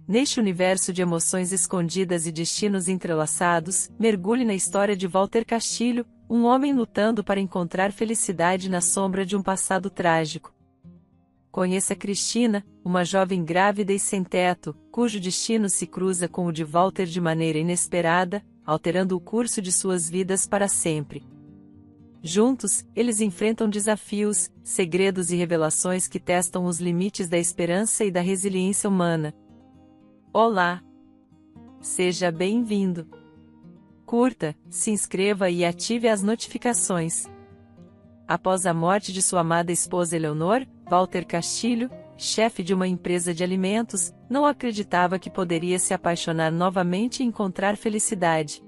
Neste universo de emoções escondidas e destinos entrelaçados, mergulhe na história de Walter Castilho, um homem lutando para encontrar felicidade na sombra de um passado trágico. Conheça Cristina, uma jovem grávida e sem teto, cujo destino se cruza com o de Walter de maneira inesperada, alterando o curso de suas vidas para sempre. Juntos, eles enfrentam desafios, segredos e revelações que testam os limites da esperança e da resiliência humana. Olá! Seja bem-vindo! Curta, se inscreva e ative as notificações. Após a morte de sua amada esposa Eleonor, Walter Castilho, chefe de uma empresa de alimentos, não acreditava que poderia se apaixonar novamente e encontrar felicidade.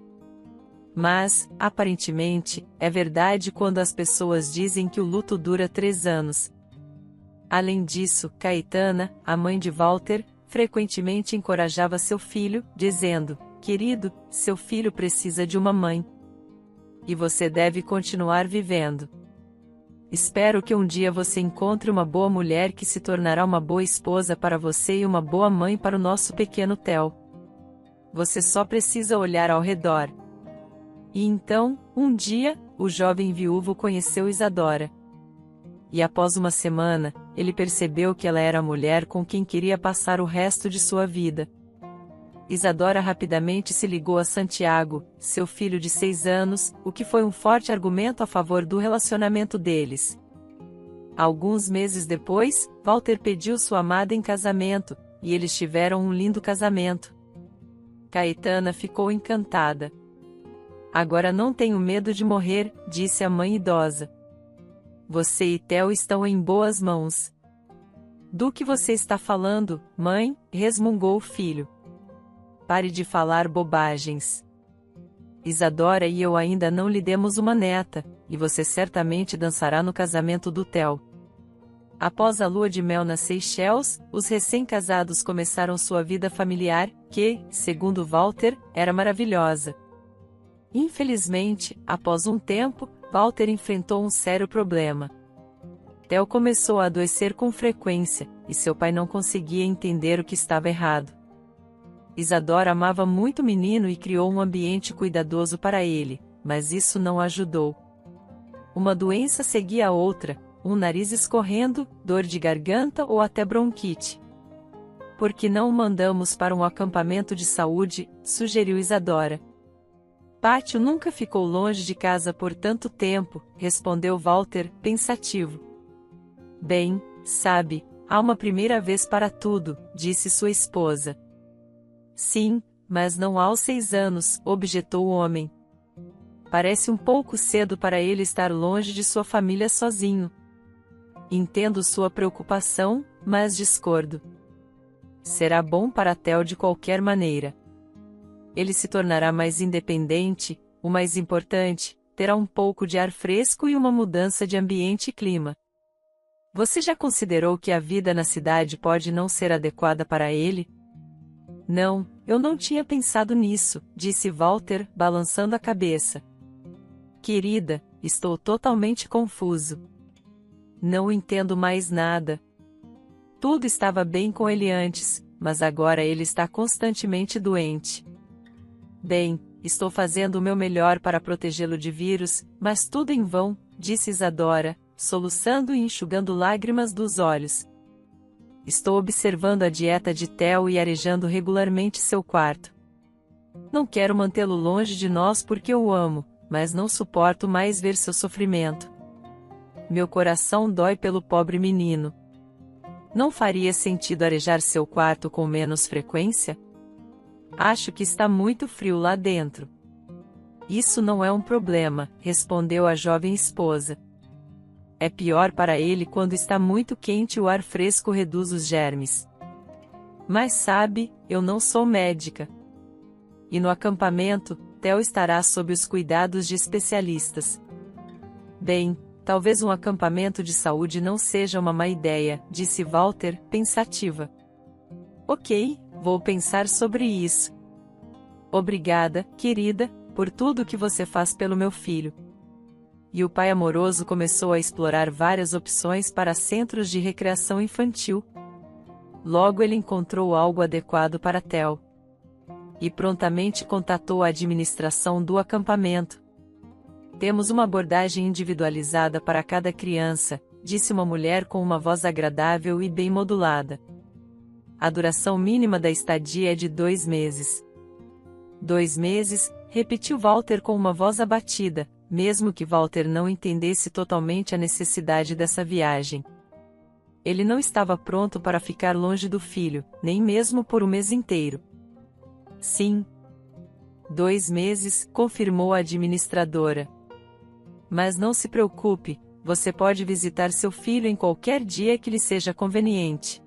Mas, aparentemente, é verdade quando as pessoas dizem que o luto dura 3 anos. Além disso, Caetana, a mãe de Walter, frequentemente encorajava seu filho, dizendo: "Querido, seu filho precisa de uma mãe. E você deve continuar vivendo. Espero que um dia você encontre uma boa mulher que se tornará uma boa esposa para você e uma boa mãe para o nosso pequeno Theo. Você só precisa olhar ao redor." E então, um dia, o jovem viúvo conheceu Isadora. E após uma semana, ele percebeu que ela era a mulher com quem queria passar o resto de sua vida. Isadora rapidamente se ligou a Santiago, seu filho de 6 anos, o que foi um forte argumento a favor do relacionamento deles. Alguns meses depois, Walter pediu sua amada em casamento, e eles tiveram um lindo casamento. Caetana ficou encantada. "Agora não tenho medo de morrer", disse a mãe idosa. "Você e Theo estão em boas mãos." "Do que você está falando, mãe?", resmungou o filho. "Pare de falar bobagens. Isadora e eu ainda não lhe demos uma neta, e você certamente dançará no casamento do Theo." Após a lua de mel nas Seychelles, os recém-casados começaram sua vida familiar, que, segundo Walter, era maravilhosa. Infelizmente, após um tempo, Walter enfrentou um sério problema. Theo começou a adoecer com frequência, e seu pai não conseguia entender o que estava errado. Isadora amava muito o menino e criou um ambiente cuidadoso para ele, mas isso não ajudou. Uma doença seguia a outra, um nariz escorrendo, dor de garganta ou até bronquite. "Por que não o mandamos para um acampamento de saúde?", sugeriu Isadora. "Pátio nunca ficou longe de casa por tanto tempo", respondeu Walter, pensativo. "Bem, sabe, há uma primeira vez para tudo", disse sua esposa. "Sim, mas não aos 6 anos", objetou o homem. "Parece um pouco cedo para ele estar longe de sua família sozinho." "Entendo sua preocupação, mas discordo. Será bom para Theo de qualquer maneira. Ele se tornará mais independente, o mais importante, terá um pouco de ar fresco e uma mudança de ambiente e clima. Você já considerou que a vida na cidade pode não ser adequada para ele?" "Não, eu não tinha pensado nisso", disse Walter, balançando a cabeça. "Querida, estou totalmente confuso. Não entendo mais nada. Tudo estava bem com ele antes, mas agora ele está constantemente doente. Bem, estou fazendo o meu melhor para protegê-lo de vírus, mas tudo em vão", disse Isadora, soluçando e enxugando lágrimas dos olhos. "Estou observando a dieta de Theo e arejando regularmente seu quarto. Não quero mantê-lo longe de nós porque o amo, mas não suporto mais ver seu sofrimento. Meu coração dói pelo pobre menino. Não faria sentido arejar seu quarto com menos frequência? Acho que está muito frio lá dentro." "Isso não é um problema", respondeu a jovem esposa. "É pior para ele quando está muito quente e o ar fresco reduz os germes. Mas sabe, eu não sou médica. E no acampamento, Theo estará sob os cuidados de especialistas." "Bem, talvez um acampamento de saúde não seja uma má ideia", disse Walter, pensativa. "Ok, vou pensar sobre isso. Obrigada, querida, por tudo que você faz pelo meu filho." E o pai amoroso começou a explorar várias opções para centros de recreação infantil. Logo ele encontrou algo adequado para Theo. E prontamente contatou a administração do acampamento. Temos uma abordagem individualizada para cada criança, disse uma mulher com uma voz agradável e bem modulada. A duração mínima da estadia é de 2 meses. 2 meses, repetiu Walter com uma voz abatida, mesmo que Walter não entendesse totalmente a necessidade dessa viagem. Ele não estava pronto para ficar longe do filho, nem mesmo por um mês inteiro. Sim. 2 meses, confirmou a administradora. Mas não se preocupe, você pode visitar seu filho em qualquer dia que lhe seja conveniente.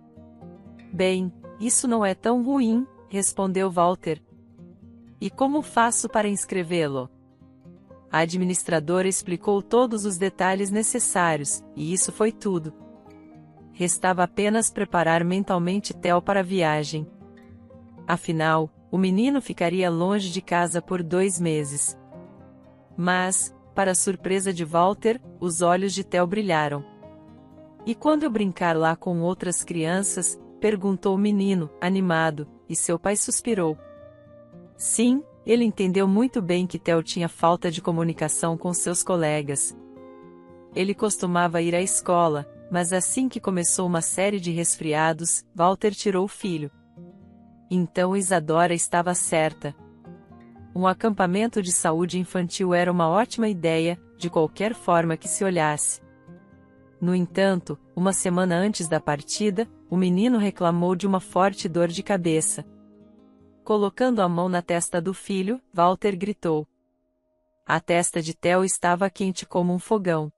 Bem, isso não é tão ruim, respondeu Walter. E como faço para inscrevê-lo? A administradora explicou todos os detalhes necessários, e isso foi tudo. Restava apenas preparar mentalmente Theo para a viagem. Afinal, o menino ficaria longe de casa por 2 meses. Mas, para surpresa de Walter, os olhos de Theo brilharam. E quando eu brincar lá com outras crianças? Perguntou o menino, animado, e seu pai suspirou. Sim, ele entendeu muito bem que Theo tinha falta de comunicação com seus colegas. Ele costumava ir à escola, mas assim que começou uma série de resfriados, Walter tirou o filho. Então Isadora estava certa. Um acampamento de saúde infantil era uma ótima ideia, de qualquer forma que se olhasse. No entanto, uma semana antes da partida, o menino reclamou de uma forte dor de cabeça. Colocando a mão na testa do filho, Walter gritou. A testa de Theo estava quente como um fogão.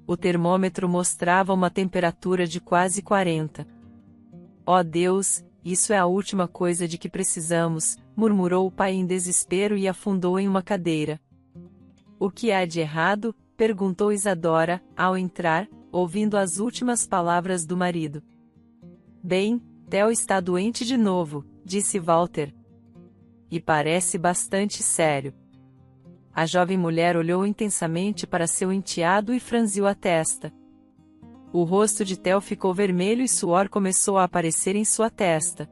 O termômetro mostrava uma temperatura de quase 40. Oh Deus, isso é a última coisa de que precisamos, murmurou o pai em desespero e afundou em uma cadeira. O que há de errado? Perguntou Isadora, ao entrar, ouvindo as últimas palavras do marido. Bem, Theo está doente de novo, disse Walter. E parece bastante sério. A jovem mulher olhou intensamente para seu enteado e franziu a testa. O rosto de Theo ficou vermelho e suor começou a aparecer em sua testa.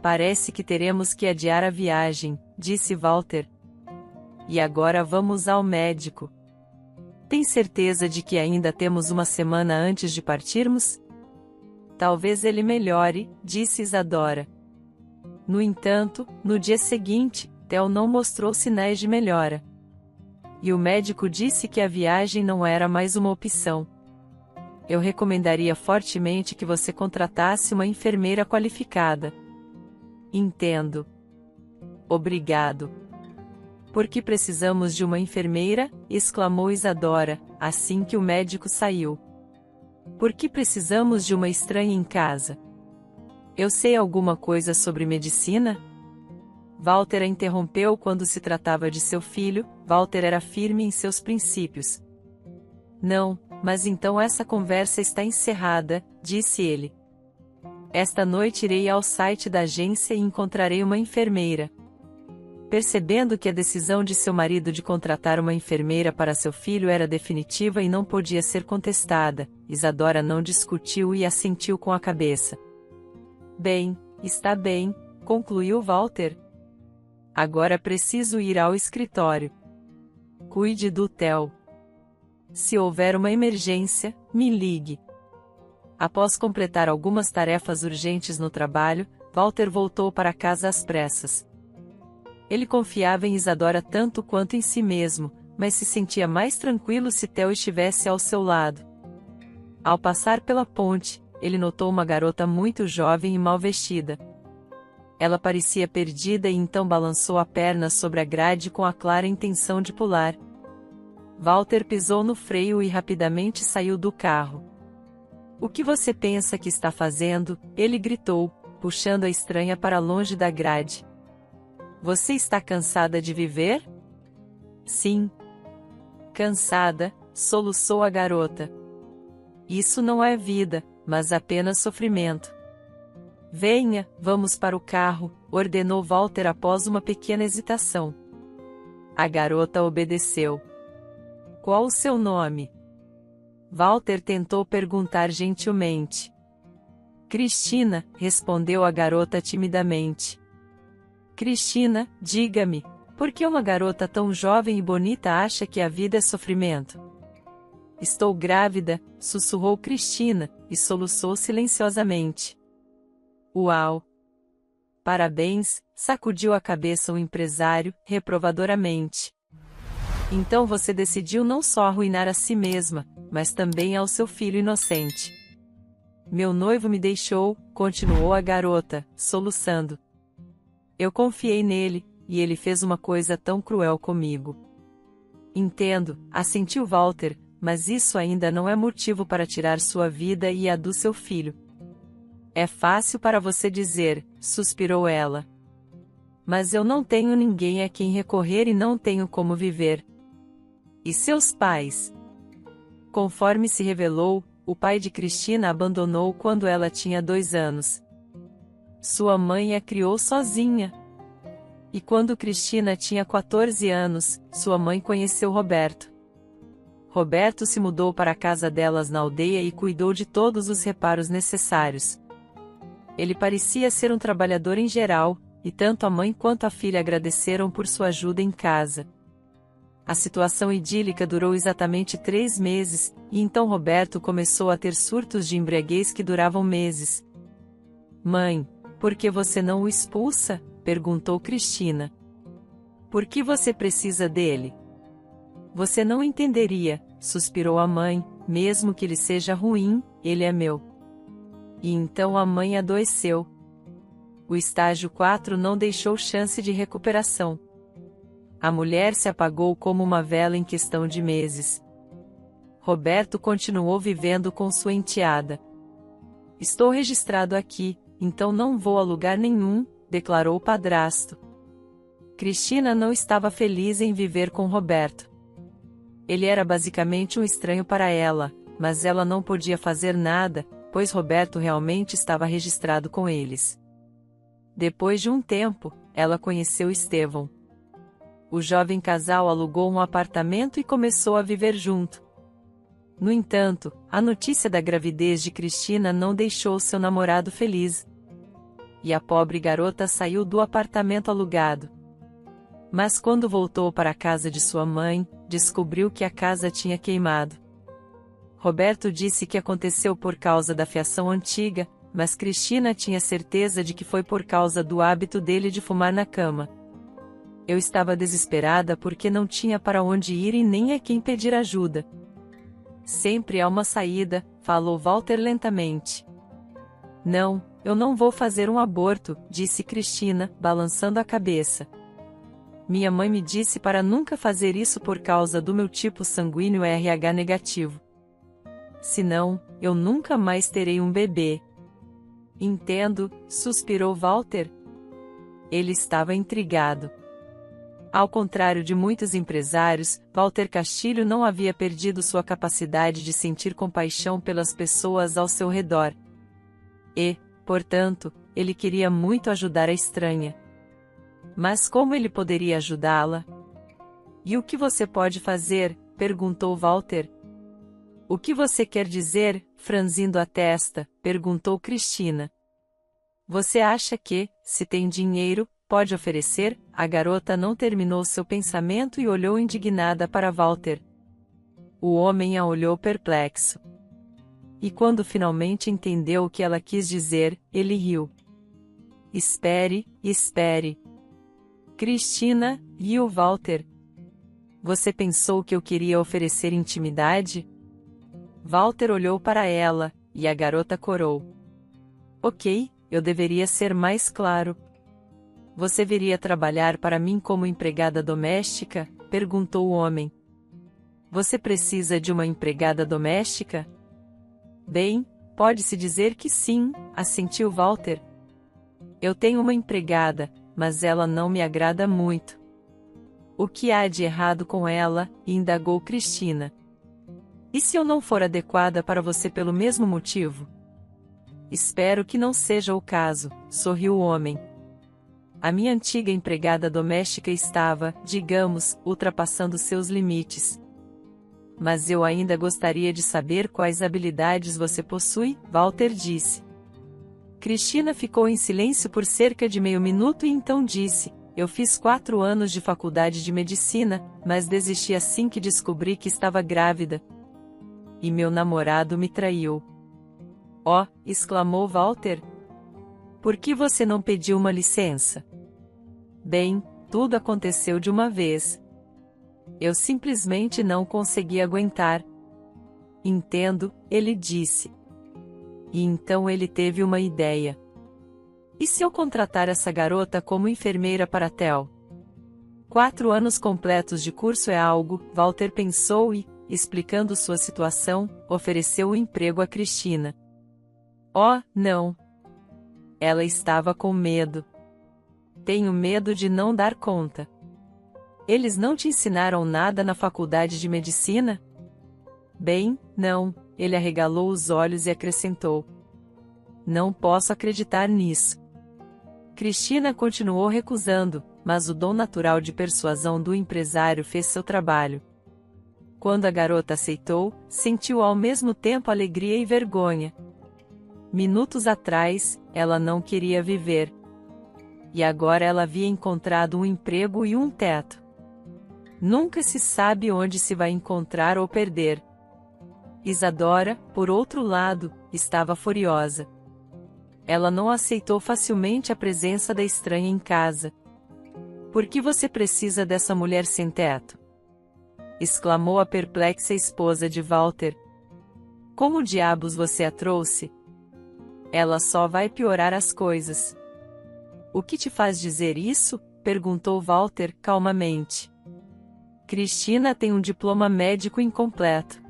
Parece que teremos que adiar a viagem, disse Walter. E agora vamos ao médico. Tem certeza de que ainda temos uma semana antes de partirmos? Talvez ele melhore, disse Isadora. No entanto, no dia seguinte, Theo não mostrou sinais de melhora. E o médico disse que a viagem não era mais uma opção. Eu recomendaria fortemente que você contratasse uma enfermeira qualificada. Entendo. Obrigado. Por que precisamos de uma enfermeira? Exclamou Isadora, assim que o médico saiu. Por que precisamos de uma estranha em casa? Eu sei alguma coisa sobre medicina? Walter a interrompeu quando se tratava de seu filho. Walter era firme em seus princípios. Não, mas então essa conversa está encerrada, disse ele. Esta noite irei ao site da agência e encontrarei uma enfermeira. Percebendo que a decisão de seu marido de contratar uma enfermeira para seu filho era definitiva e não podia ser contestada, Isadora não discutiu e assentiu com a cabeça. Bem, está bem, concluiu Walter. Agora preciso ir ao escritório. Cuide do Theo. Se houver uma emergência, me ligue. Após completar algumas tarefas urgentes no trabalho, Walter voltou para casa às pressas. Ele confiava em Isadora tanto quanto em si mesmo, mas se sentia mais tranquilo se Theo estivesse ao seu lado. Ao passar pela ponte, ele notou uma garota muito jovem e mal vestida. Ela parecia perdida e então balançou a perna sobre a grade com a clara intenção de pular. Walter pisou no freio e rapidamente saiu do carro. O que você pensa que está fazendo? Ele gritou, puxando a estranha para longe da grade. Você está cansada de viver? Sim. Cansada, soluçou a garota. Isso não é vida, mas apenas sofrimento. Venha, vamos para o carro, ordenou Walter após uma pequena hesitação. A garota obedeceu. Qual o seu nome? Walter tentou perguntar gentilmente. Cristina, respondeu a garota timidamente. Cristina, diga-me, por que uma garota tão jovem e bonita acha que a vida é sofrimento? Estou grávida, sussurrou Cristina, e soluçou silenciosamente. Uau! Parabéns, sacudiu a cabeça o empresário, reprovadoramente. Então você decidiu não só arruinar a si mesma, mas também ao seu filho inocente. Meu noivo me deixou, continuou a garota, soluçando. Eu confiei nele, e ele fez uma coisa tão cruel comigo. Entendo, assentiu Walter, mas isso ainda não é motivo para tirar sua vida e a do seu filho. É fácil para você dizer, suspirou ela. Mas eu não tenho ninguém a quem recorrer e não tenho como viver. E seus pais? Conforme se revelou, o pai de Cristina a abandonou quando ela tinha 2 anos. Sua mãe a criou sozinha. E quando Cristina tinha 14 anos, sua mãe conheceu Roberto. Roberto se mudou para a casa delas na aldeia e cuidou de todos os reparos necessários. Ele parecia ser um trabalhador em geral, e tanto a mãe quanto a filha agradeceram por sua ajuda em casa. A situação idílica durou exatamente 3 meses, e então Roberto começou a ter surtos de embriaguez que duravam meses. Mãe, por que você não o expulsa? Perguntou Cristina. Por que você precisa dele? Você não entenderia, suspirou a mãe, mesmo que ele seja ruim, ele é meu. E então a mãe adoeceu. O estágio 4 não deixou chance de recuperação. A mulher se apagou como uma vela em questão de meses. Roberto continuou vivendo com sua enteada. Estou registrado aqui, então não vou a lugar nenhum, declarou o padrasto. Cristina não estava feliz em viver com Roberto. Ele era basicamente um estranho para ela, mas ela não podia fazer nada, pois Roberto realmente estava registrado com eles. Depois de um tempo, ela conheceu Estevão. O jovem casal alugou um apartamento e começou a viver junto. No entanto, a notícia da gravidez de Cristina não deixou seu namorado feliz. E a pobre garota saiu do apartamento alugado. Mas quando voltou para a casa de sua mãe, descobriu que a casa tinha queimado. Roberto disse que aconteceu por causa da fiação antiga, mas Cristina tinha certeza de que foi por causa do hábito dele de fumar na cama. Eu estava desesperada porque não tinha para onde ir e nem a quem pedir ajuda. Sempre há uma saída, falou Walter lentamente. Não, eu não vou fazer um aborto, disse Cristina, balançando a cabeça. Minha mãe me disse para nunca fazer isso por causa do meu tipo sanguíneo RH negativo. Senão, eu nunca mais terei um bebê. Entendo, suspirou Walter. Ele estava intrigado. Ao contrário de muitos empresários, Walter Castilho não havia perdido sua capacidade de sentir compaixão pelas pessoas ao seu redor. E, portanto, ele queria muito ajudar a estranha. Mas como ele poderia ajudá-la? E o que você pode fazer? Perguntou Walter. O que você quer dizer? Franzindo a testa, perguntou Cristina. Você acha que, se tem dinheiro, pode oferecer? A garota não terminou seu pensamento e olhou indignada para Walter. O homem a olhou perplexo. E quando finalmente entendeu o que ela quis dizer, ele riu. Espere, espere. Cristina, riu Walter. Você pensou que eu queria oferecer intimidade? Walter olhou para ela, e a garota corou. Ok, eu deveria ser mais claro. Você viria trabalhar para mim como empregada doméstica? Perguntou o homem. Você precisa de uma empregada doméstica? Bem, pode-se dizer que sim, assentiu Walter. Eu tenho uma empregada, mas ela não me agrada muito. O que há de errado com ela? Indagou Cristina. E se eu não for adequada para você pelo mesmo motivo? Espero que não seja o caso, sorriu o homem. A minha antiga empregada doméstica estava, digamos, ultrapassando seus limites. Mas eu ainda gostaria de saber quais habilidades você possui, Walter disse. Cristina ficou em silêncio por cerca de meio minuto e então disse: eu fiz 4 anos de faculdade de medicina, mas desisti assim que descobri que estava grávida. E meu namorado me traiu. Oh, exclamou Walter. Por que você não pediu uma licença? Bem, tudo aconteceu de uma vez. Eu simplesmente não consegui aguentar. Entendo, ele disse. E então ele teve uma ideia. E se eu contratar essa garota como enfermeira para a TEL? 4 anos completos de curso é algo, Walter pensou e, explicando sua situação, ofereceu o emprego a Cristina. Oh, não! Ela estava com medo. Tenho medo de não dar conta. Eles não te ensinaram nada na faculdade de medicina? Bem, não, ele arregalou os olhos e acrescentou. Não posso acreditar nisso. Cristina continuou recusando, mas o dom natural de persuasão do empresário fez seu trabalho. Quando a garota aceitou, sentiu ao mesmo tempo alegria e vergonha. Minutos atrás, ela não queria viver. E agora ela havia encontrado um emprego e um teto. Nunca se sabe onde se vai encontrar ou perder. Isadora, por outro lado, estava furiosa. Ela não aceitou facilmente a presença da estranha em casa. Por que você precisa dessa mulher sem teto? Exclamou a perplexa esposa de Walter. Como diabos você a trouxe? Ela só vai piorar as coisas. O que te faz dizer isso? Perguntou Walter calmamente. Cristina tem um diploma médico incompleto.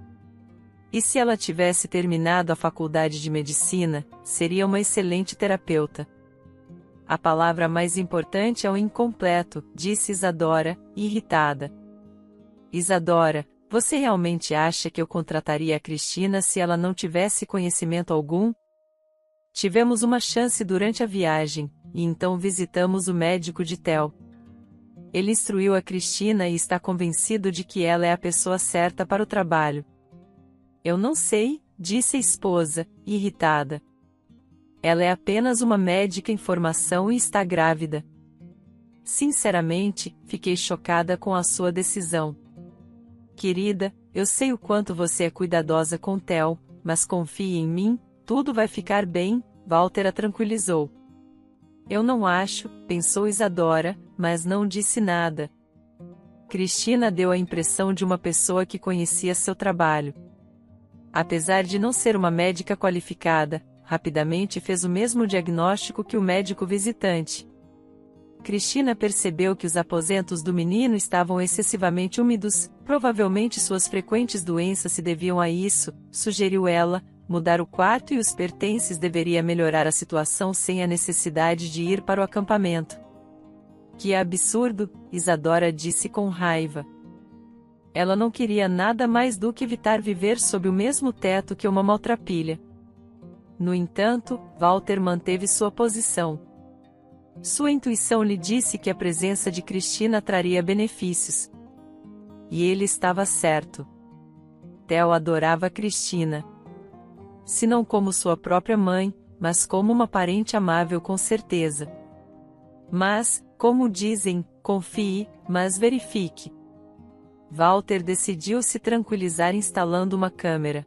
E se ela tivesse terminado a faculdade de medicina, seria uma excelente terapeuta. A palavra mais importante é o incompleto, disse Isadora, irritada. Isadora, você realmente acha que eu contrataria a Cristina se ela não tivesse conhecimento algum? Tivemos uma chance durante a viagem, e então visitamos o médico de TEL. Ele instruiu a Cristina e está convencido de que ela é a pessoa certa para o trabalho. Eu não sei, disse a esposa, irritada. Ela é apenas uma médica em formação e está grávida. Sinceramente, fiquei chocada com a sua decisão. Querida, eu sei o quanto você é cuidadosa com Theo, mas confie em mim, tudo vai ficar bem, Walter a tranquilizou. Eu não acho, pensou Isadora, mas não disse nada. Cristina deu a impressão de uma pessoa que conhecia seu trabalho. Apesar de não ser uma médica qualificada, rapidamente fez o mesmo diagnóstico que o médico visitante. Cristina percebeu que os aposentos do menino estavam excessivamente úmidos, provavelmente suas frequentes doenças se deviam a isso, sugeriu ela, mudar o quarto e os pertences deveria melhorar a situação sem a necessidade de ir para o acampamento. Que absurdo, Isadora disse com raiva. Ela não queria nada mais do que evitar viver sob o mesmo teto que uma maltrapilha. No entanto, Walter manteve sua posição. Sua intuição lhe disse que a presença de Cristina traria benefícios. E ele estava certo. Theo adorava Cristina. Se não como sua própria mãe, mas como uma parente amável com certeza. Mas, como dizem, confie, mas verifique. Walter decidiu se tranquilizar instalando uma câmera.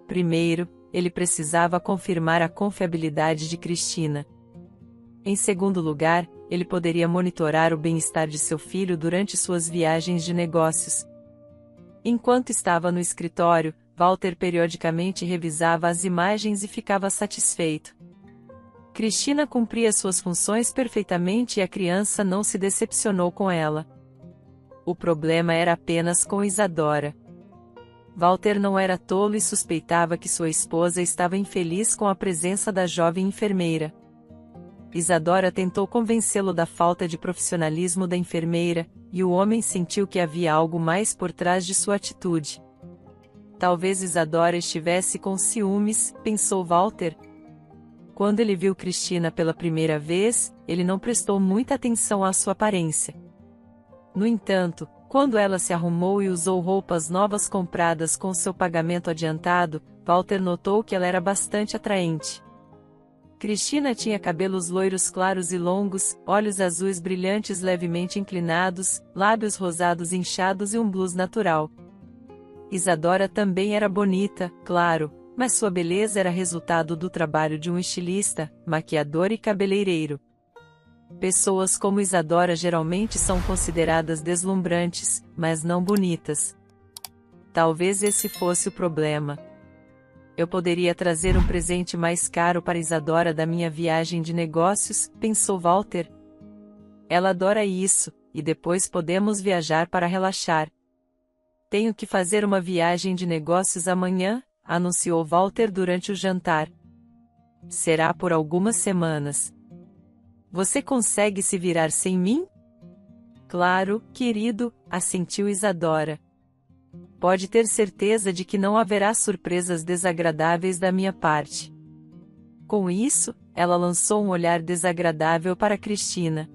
Primeiro, ele precisava confirmar a confiabilidade de Cristina. Em segundo lugar, ele poderia monitorar o bem-estar de seu filho durante suas viagens de negócios. Enquanto estava no escritório, Walter periodicamente revisava as imagens e ficava satisfeito. Cristina cumpria suas funções perfeitamente e a criança não se decepcionou com ela. O problema era apenas com Isadora. Walter não era tolo e suspeitava que sua esposa estava infeliz com a presença da jovem enfermeira. Isadora tentou convencê-lo da falta de profissionalismo da enfermeira, e o homem sentiu que havia algo mais por trás de sua atitude. Talvez Isadora estivesse com ciúmes, pensou Walter. Quando ele viu Cristina pela primeira vez, ele não prestou muita atenção à sua aparência. No entanto, quando ela se arrumou e usou roupas novas compradas com seu pagamento adiantado, Walter notou que ela era bastante atraente. Cristina tinha cabelos loiros claros e longos, olhos azuis brilhantes levemente inclinados, lábios rosados inchados e um blush natural. Isadora também era bonita, claro, mas sua beleza era resultado do trabalho de um estilista, maquiador e cabeleireiro. Pessoas como Isadora geralmente são consideradas deslumbrantes, mas não bonitas. Talvez esse fosse o problema. Eu poderia trazer um presente mais caro para Isadora da minha viagem de negócios, pensou Walter. Ela adora isso, e depois podemos viajar para relaxar. Tenho que fazer uma viagem de negócios amanhã, anunciou Walter durante o jantar. Será por algumas semanas. Você consegue se virar sem mim? Claro, querido, assentiu Isadora. Pode ter certeza de que não haverá surpresas desagradáveis da minha parte. Com isso, ela lançou um olhar desagradável para Cristina.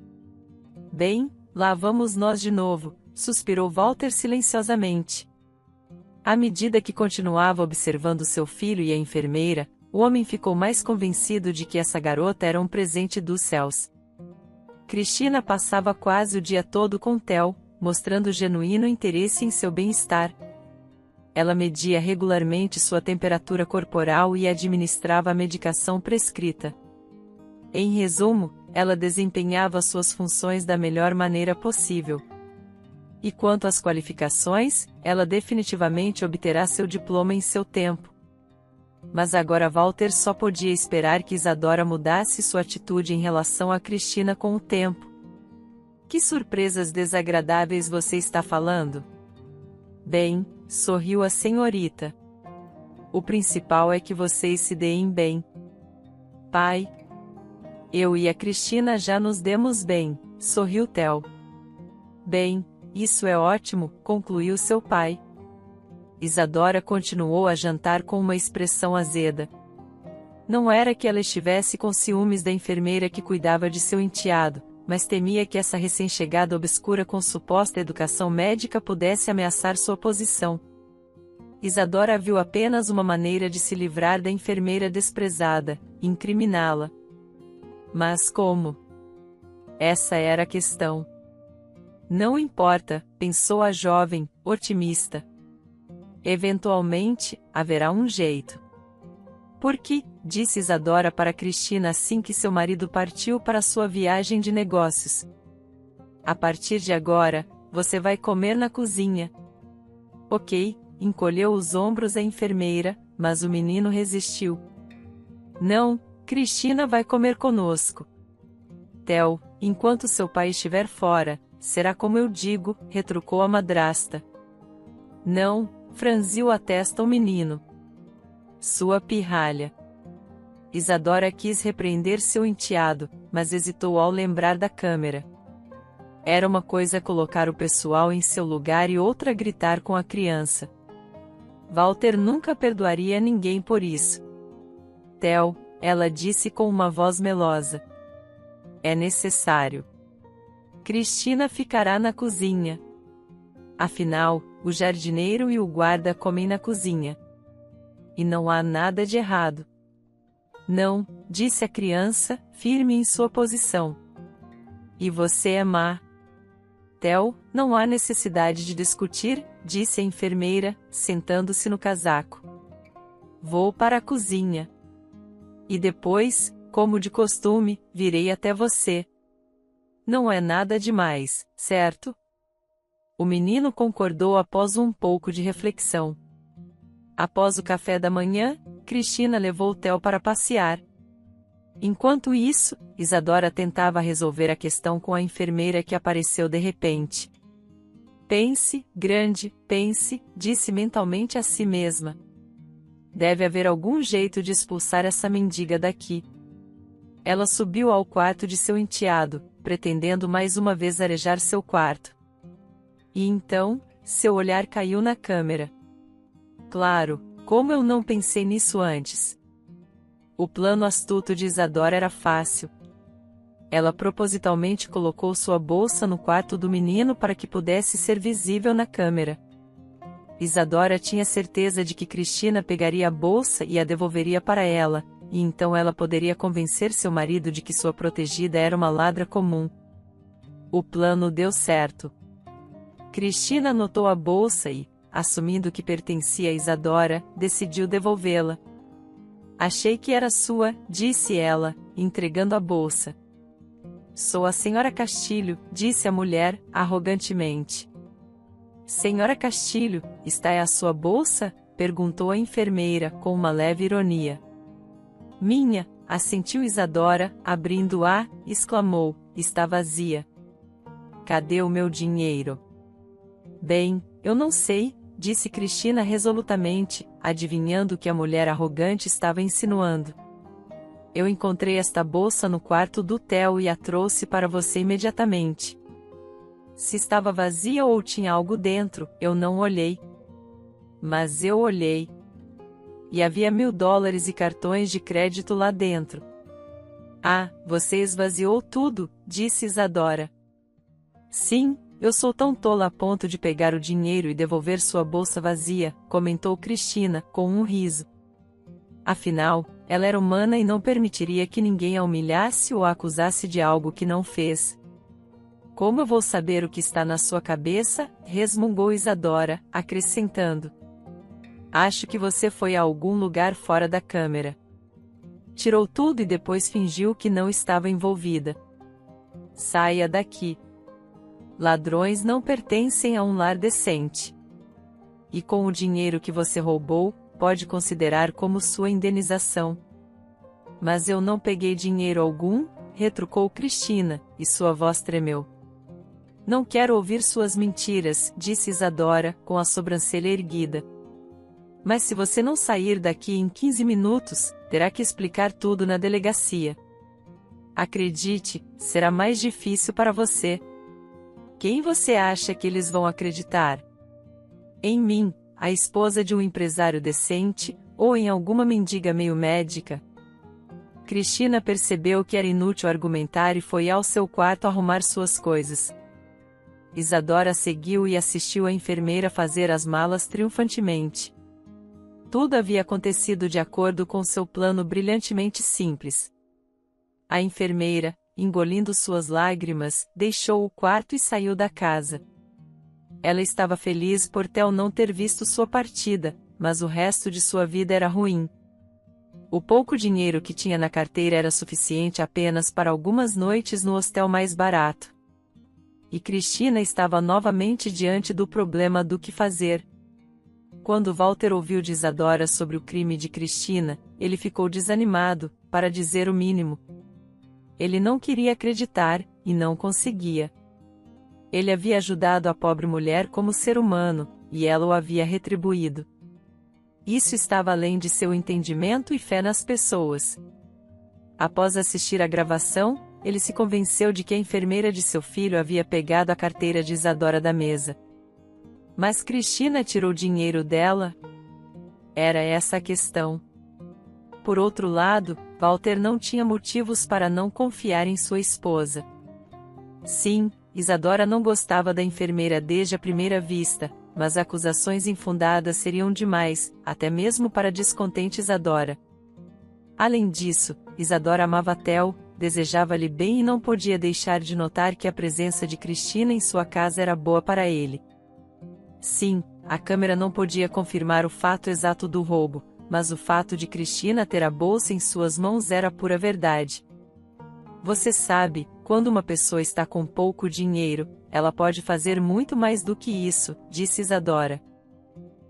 Bem, lá vamos nós de novo, suspirou Walter silenciosamente. À medida que continuava observando seu filho e a enfermeira, o homem ficou mais convencido de que essa garota era um presente dos céus. Cristina passava quase o dia todo com Theo, mostrando genuíno interesse em seu bem-estar. Ela media regularmente sua temperatura corporal e administrava a medicação prescrita. Em resumo, ela desempenhava suas funções da melhor maneira possível. E quanto às qualificações, ela definitivamente obterá seu diploma em seu tempo. Mas agora Walter só podia esperar que Isadora mudasse sua atitude em relação a Cristina com o tempo. Que surpresas desagradáveis você está falando? Bem, sorriu a senhorita. O principal é que vocês se deem bem. Pai. Eu e a Cristina já nos demos bem, sorriu Theo. Bem, isso é ótimo, concluiu seu pai. Isadora continuou a jantar com uma expressão azeda. Não era que ela estivesse com ciúmes da enfermeira que cuidava de seu enteado, mas temia que essa recém-chegada obscura com suposta educação médica pudesse ameaçar sua posição. Isadora viu apenas uma maneira de se livrar da enfermeira desprezada, incriminá-la. Mas como? Essa era a questão. Não importa, pensou a jovem, otimista. Eventualmente, haverá um jeito. Por que? Disse Isadora para Cristina assim que seu marido partiu para sua viagem de negócios. A partir de agora, você vai comer na cozinha. Ok, encolheu os ombros a enfermeira, mas o menino resistiu. Não, Cristina vai comer conosco. Theo, enquanto seu pai estiver fora, será como eu digo, retrucou a madrasta. Não, franziu a testa o menino. Sua pirralha. Isadora quis repreender seu enteado, mas hesitou ao lembrar da câmera. Era uma coisa colocar o pessoal em seu lugar e outra gritar com a criança. Walter nunca perdoaria ninguém por isso. Theo, ela disse com uma voz melosa. É necessário. Cristina ficará na cozinha. Afinal, o jardineiro e o guarda comem na cozinha. E não há nada de errado. Não, disse a criança, firme em sua posição. E você é má. Theo, não há necessidade de discutir, disse a enfermeira, sentando-se no casaco. Vou para a cozinha. E depois, como de costume, virei até você. Não é nada demais, certo? O menino concordou após um pouco de reflexão. Após o café da manhã, Cristina levou Theo para passear. Enquanto isso, Isadora tentava resolver a questão com a enfermeira que apareceu de repente. Pense, grande, pense, disse mentalmente a si mesma. Deve haver algum jeito de expulsar essa mendiga daqui. Ela subiu ao quarto de seu enteado, pretendendo mais uma vez arejar seu quarto. E então, seu olhar caiu na câmera. Claro, como eu não pensei nisso antes. O plano astuto de Isadora era fácil. Ela propositalmente colocou sua bolsa no quarto do menino para que pudesse ser visível na câmera. Isadora tinha certeza de que Cristina pegaria a bolsa e a devolveria para ela, e então ela poderia convencer seu marido de que sua protegida era uma ladra comum. O plano deu certo. Cristina anotou a bolsa e, assumindo que pertencia a Isadora, decidiu devolvê-la. Achei que era sua, disse ela, entregando a bolsa. Sou a senhora Castilho, disse a mulher, arrogantemente. Senhora Castilho, está é a sua bolsa? Perguntou a enfermeira, com uma leve ironia. Minha, assentiu Isadora, abrindo-a, exclamou, está vazia. Cadê o meu dinheiro? Bem, eu não sei, disse Cristina resolutamente, adivinhando o que a mulher arrogante estava insinuando. Eu encontrei esta bolsa no quarto do Theo e a trouxe para você imediatamente. Se estava vazia ou tinha algo dentro, eu não olhei. Mas eu olhei. E havia $1000 e cartões de crédito lá dentro. Ah, você esvaziou tudo, disse Isadora. Sim, eu sou tão tola a ponto de pegar o dinheiro e devolver sua bolsa vazia, comentou Cristina, com um riso. Afinal, ela era humana e não permitiria que ninguém a humilhasse ou a acusasse de algo que não fez. Como eu vou saber o que está na sua cabeça? Resmungou Isadora, acrescentando. Acho que você foi a algum lugar fora da câmera. Tirou tudo e depois fingiu que não estava envolvida. Saia daqui. Ladrões não pertencem a um lar decente. E com o dinheiro que você roubou, pode considerar como sua indenização. Mas eu não peguei dinheiro algum, retrucou Cristina, e sua voz tremeu. Não quero ouvir suas mentiras, disse Isadora, com a sobrancelha erguida. Mas se você não sair daqui em 15 minutos, terá que explicar tudo na delegacia. Acredite, será mais difícil para você. Quem você acha que eles vão acreditar? Em mim, a esposa de um empresário decente, ou em alguma mendiga meio médica? Cristina percebeu que era inútil argumentar e foi ao seu quarto arrumar suas coisas. Isadora seguiu e assistiu a enfermeira fazer as malas triunfantemente. Tudo havia acontecido de acordo com seu plano brilhantemente simples. A enfermeira, engolindo suas lágrimas, deixou o quarto e saiu da casa. Ela estava feliz por Theo não ter visto sua partida, mas o resto de sua vida era ruim. O pouco dinheiro que tinha na carteira era suficiente apenas para algumas noites no hostel mais barato. E Cristina estava novamente diante do problema do que fazer. Quando Walter ouviu de Isadora sobre o crime de Cristina, ele ficou desanimado, para dizer o mínimo. Ele não queria acreditar, e não conseguia. Ele havia ajudado a pobre mulher como ser humano, e ela o havia retribuído. Isso estava além de seu entendimento e fé nas pessoas. Após assistir à gravação, ele se convenceu de que a enfermeira de seu filho havia pegado a carteira de Isadora da mesa. Mas Cristina tirou dinheiro dela? Era essa a questão. Por outro lado, Walter não tinha motivos para não confiar em sua esposa. Sim, Isadora não gostava da enfermeira desde a primeira vista, mas acusações infundadas seriam demais, até mesmo para a descontente Isadora. Além disso, Isadora amava Theo, desejava-lhe bem e não podia deixar de notar que a presença de Cristina em sua casa era boa para ele. Sim, a câmera não podia confirmar o fato exato do roubo, mas o fato de Cristina ter a bolsa em suas mãos era pura verdade. Você sabe, quando uma pessoa está com pouco dinheiro, ela pode fazer muito mais do que isso, disse Isadora.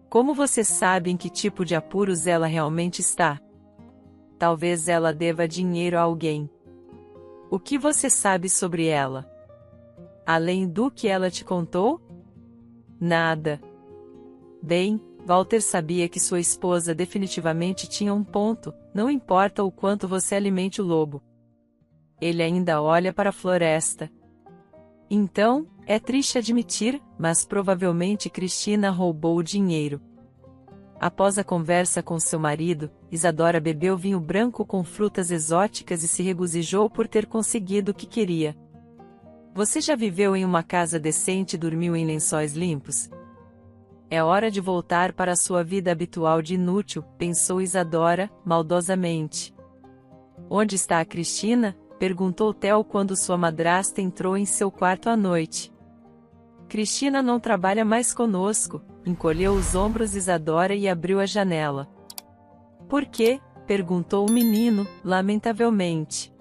Como você sabe em que tipo de apuros ela realmente está? Talvez ela deva dinheiro a alguém. O que você sabe sobre ela? Além do que ela te contou? Nada. Bem, Walter sabia que sua esposa definitivamente tinha um ponto, não importa o quanto você alimente o lobo. Ele ainda olha para a floresta. Então, é triste admitir, mas provavelmente Cristina roubou o dinheiro. Após a conversa com seu marido, Isadora bebeu vinho branco com frutas exóticas e se regozijou por ter conseguido o que queria. Você já viveu em uma casa decente e dormiu em lençóis limpos? É hora de voltar para a sua vida habitual de inútil, pensou Isadora, maldosamente. Onde está a Cristina? Perguntou Theo quando sua madrasta entrou em seu quarto à noite. Cristina não trabalha mais conosco, encolheu os ombros Isadora e abriu a janela. Por quê? Perguntou o menino, lamentavelmente.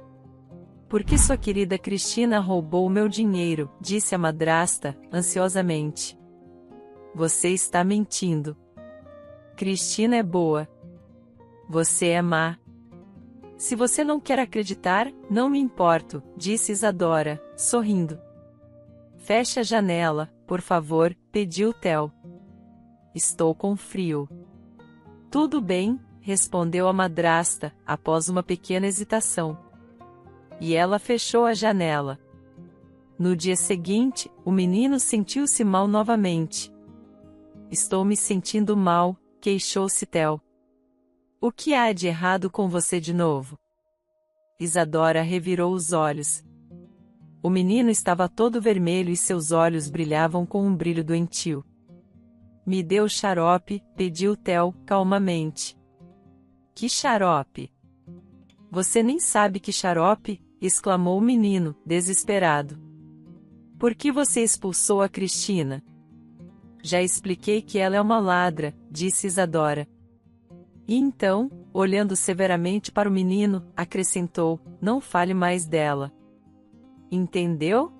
Porque sua querida Cristina roubou o meu dinheiro, disse a madrasta, ansiosamente. Você está mentindo. Cristina é boa. Você é má. Se você não quer acreditar, não me importo, disse Isadora, sorrindo. Feche a janela, por favor, pediu Theo. Estou com frio. Tudo bem, respondeu a madrasta, após uma pequena hesitação. E ela fechou a janela. No dia seguinte, o menino sentiu-se mal novamente. Estou me sentindo mal, queixou-se Theo. O que há de errado com você de novo? Isadora revirou os olhos. O menino estava todo vermelho e seus olhos brilhavam com um brilho doentio. Me dê o xarope, pediu Theo, calmamente. Que xarope? Você nem sabe que xarope? Exclamou o menino, desesperado. Por que você expulsou a Cristina? Já expliquei que ela é uma ladra, disse Isadora. E então, olhando severamente para o menino, acrescentou, não fale mais dela. Entendeu?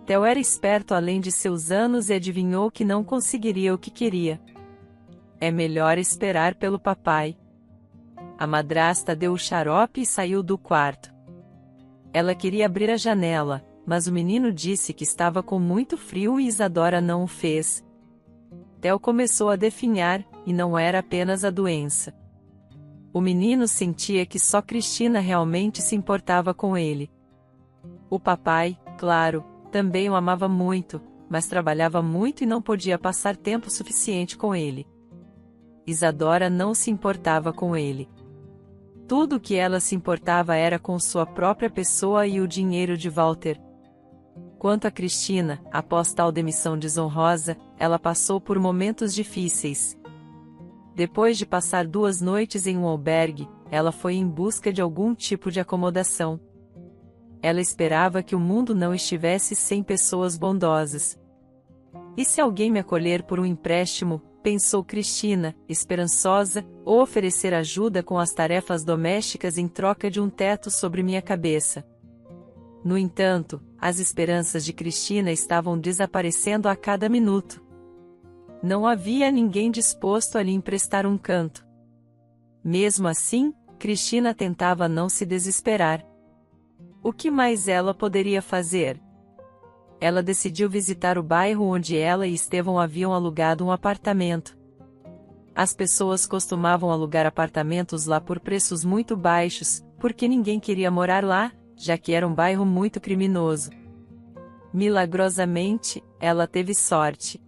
Theo era esperto além de seus anos e adivinhou que não conseguiria o que queria. É melhor esperar pelo papai. A madrasta deu o xarope e saiu do quarto. Ela queria abrir a janela, mas o menino disse que estava com muito frio e Isadora não o fez. Theo começou a definhar, e não era apenas a doença. O menino sentia que só Cristina realmente se importava com ele. O papai, claro, também o amava muito, mas trabalhava muito e não podia passar tempo suficiente com ele. Isadora não se importava com ele. Tudo o que ela se importava era com sua própria pessoa e o dinheiro de Walter. Quanto a Cristina, após tal demissão desonrosa, ela passou por momentos difíceis. Depois de passar 2 noites em um albergue, ela foi em busca de algum tipo de acomodação. Ela esperava que o mundo não estivesse sem pessoas bondosas. E se alguém me acolher por um empréstimo, pensou Cristina, esperançosa, ou oferecer ajuda com as tarefas domésticas em troca de um teto sobre minha cabeça. No entanto, as esperanças de Cristina estavam desaparecendo a cada minuto. Não havia ninguém disposto a lhe emprestar um canto. Mesmo assim, Cristina tentava não se desesperar. O que mais ela poderia fazer? Ela decidiu visitar o bairro onde ela e Estevão haviam alugado um apartamento. As pessoas costumavam alugar apartamentos lá por preços muito baixos, porque ninguém queria morar lá, já que era um bairro muito criminoso. Milagrosamente, ela teve sorte.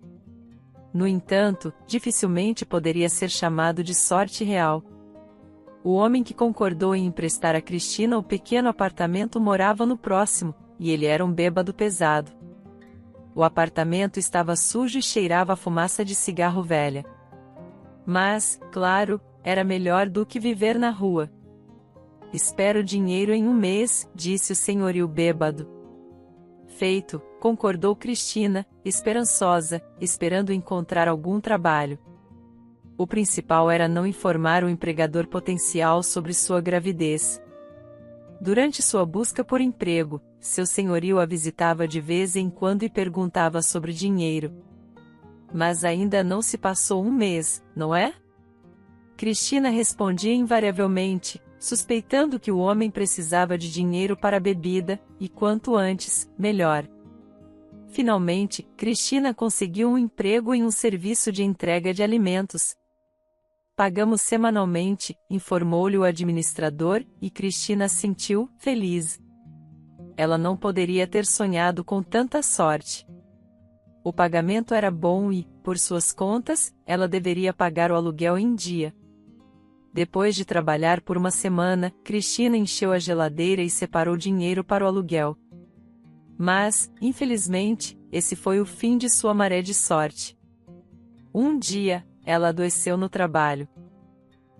No entanto, dificilmente poderia ser chamado de sorte real. O homem que concordou em emprestar a Cristina o pequeno apartamento morava no próximo, e ele era um bêbado pesado. O apartamento estava sujo e cheirava a fumaça de cigarro velha. Mas, claro, era melhor do que viver na rua. Espero dinheiro em 1 mês, disse o senhorio bêbado. Feito, concordou Cristina, esperançosa, esperando encontrar algum trabalho. O principal era não informar o empregador potencial sobre sua gravidez. Durante sua busca por emprego, seu senhorio a visitava de vez em quando e perguntava sobre dinheiro. Mas ainda não se passou 1 mês, não é? Cristina respondia invariavelmente, suspeitando que o homem precisava de dinheiro para a bebida, e quanto antes, melhor. Finalmente, Cristina conseguiu um emprego em um serviço de entrega de alimentos. Pagamos semanalmente, informou-lhe o administrador, e Cristina se sentiu feliz. Ela não poderia ter sonhado com tanta sorte. O pagamento era bom e, por suas contas, ela deveria pagar o aluguel em dia. Depois de trabalhar por 1 semana, Cristina encheu a geladeira e separou dinheiro para o aluguel. Mas, infelizmente, esse foi o fim de sua maré de sorte. Um dia, ela adoeceu no trabalho.